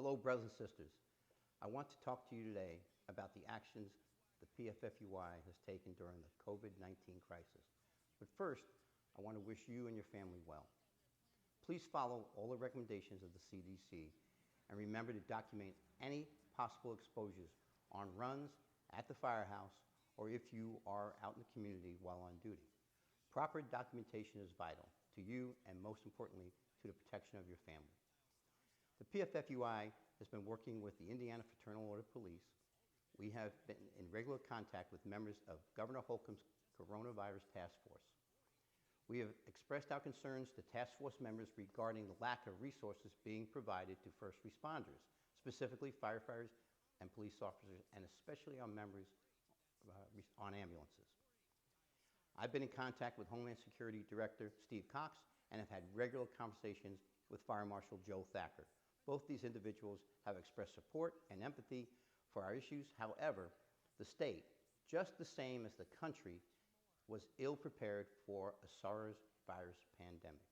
Hello, brothers and sisters. I want to talk to you today about the actions the PFFUI has taken during the COVID-19 crisis. But first, I want to wish you and your family well. Please follow all the recommendations of the CDC and remember to document any possible exposures on runs, at the firehouse, or if you are out in the community while on duty. Proper documentation is vital to you and, most importantly, to the protection of your family. The PFFUI has been working with the Indiana Fraternal Order of Police. We have been in regular contact with members of Governor Holcomb's coronavirus task force. We have expressed our concerns to task force members regarding the lack of resources being provided to first responders, specifically firefighters and police officers, and especially our members on ambulances. I've been in contact with Homeland Security Director Steve Cox and have had regular conversations with Fire Marshal Joe Thacker. Both these individuals have expressed support and empathy for our issues. However, the state, just the same as the country, was ill prepared for a SARS virus pandemic.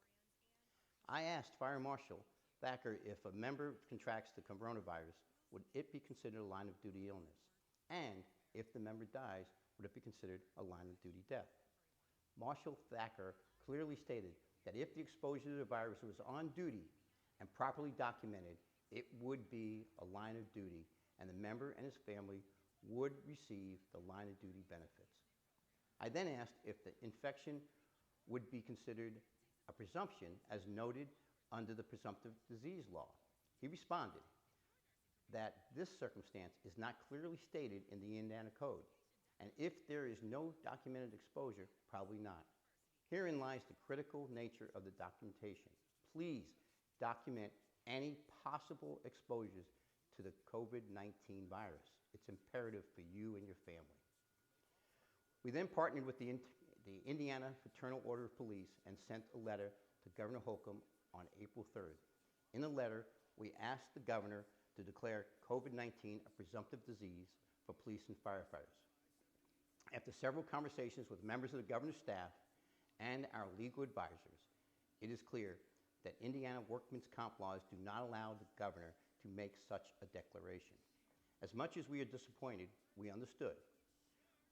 I asked Fire Marshal Thacker if a member contracts the coronavirus, would it be considered a line of duty illness? And if the member dies, would it be considered a line of duty death? Marshal Thacker clearly stated that if the exposure to the virus was on duty and properly documented, it would be a line of duty and the member and his family would receive the line of duty benefits. I then asked if the infection would be considered a presumption as noted under the presumptive disease law. He responded that this circumstance is not clearly stated in the Indiana Code, and if there is no documented exposure, probably not. Herein lies the critical nature of the documentation. Please document any possible exposures to the COVID-19 virus. It's imperative for you and your family. We then partnered with the Indiana Fraternal Order of Police and sent a letter to Governor Holcomb on April 3rd. In the letter, we asked the governor to declare COVID-19 a presumptive disease for police and firefighters. After several conversations with members of the governor's staff and our legal advisors, it is clear that Indiana workmen's comp laws do not allow the governor to make such a declaration. As much as we are disappointed, we understood.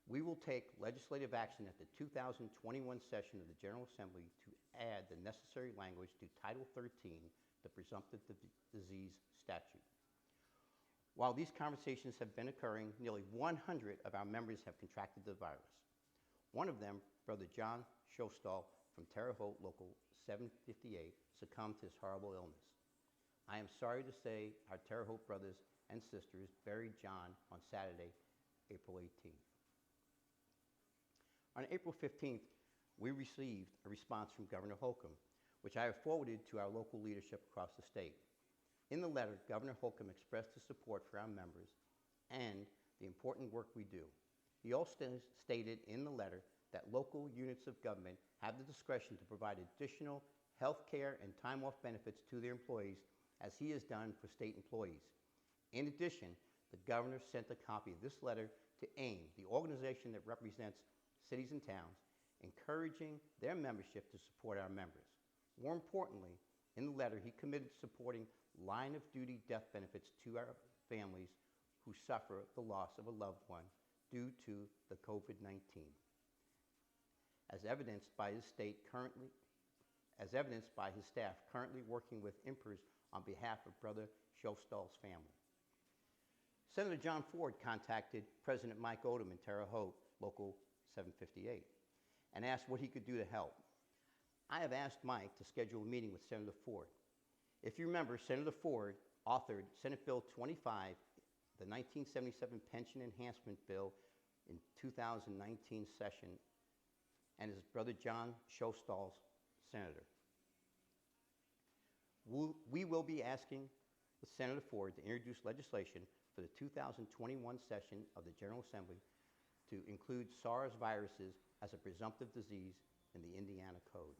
We will take legislative action at the 2021 session of the General Assembly to add the necessary language to Title 13, the Presumptive Disease Statute. While these conversations have been occurring, nearly 100 of our members have contracted the virus. One of them, Brother John Shostall from Terre Haute Local 758, succumbed to this horrible illness. I am sorry to say our Terre Haute brothers and sisters buried John on Saturday, April 18th. On April 15th, we received a response from Governor Holcomb, which I have forwarded to our local leadership across the state. In the letter, Governor Holcomb expressed his support for our members and the important work we do. He also stated in the letter that local units of government have the discretion to provide additional health care and time off benefits to their employees, as he has done for state employees. In addition, the governor sent a copy of this letter to AIM, the organization that represents cities and towns, encouraging their membership to support our members. More importantly, in the letter, he committed to supporting line of duty death benefits to our families who suffer the loss of a loved one due to the COVID-19. As evidenced by his staff currently working with IMPERS on behalf of Brother Shostall's family. Senator John Ford contacted President Mike Odom in Terre Haute, Local 758, and asked what he could do to help. I have asked Mike to schedule a meeting with Senator Ford. If you remember, Senator Ford authored Senate Bill 25, the 1977 Pension Enhancement Bill in 2019 session, and his brother John Shostall's senator. We will be asking Senator Ford to introduce legislation for the 2021 session of the General Assembly to include SARS viruses as a presumptive disease in the Indiana Code.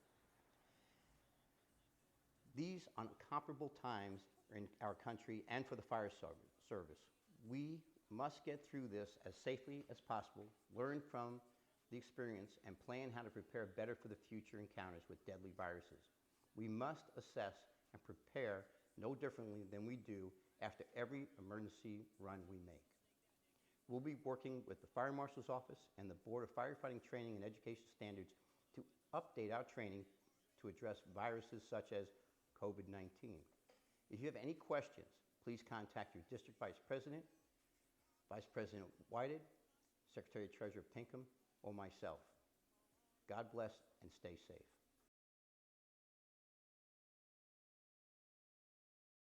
These uncomparable times in our country and for the fire service. We must get through this as safely as possible, learn from the experience, and plan how to prepare better for the future encounters with deadly viruses. We must assess and prepare no differently than we do after every emergency run we make. We'll be working with the Fire Marshal's Office and the Board of Firefighting Training and Education Standards to update our training to address viruses such as COVID-19. If you have any questions, please contact your District Vice President, Vice President Whited, Secretary Treasurer Pinkham, or myself. God bless and stay safe.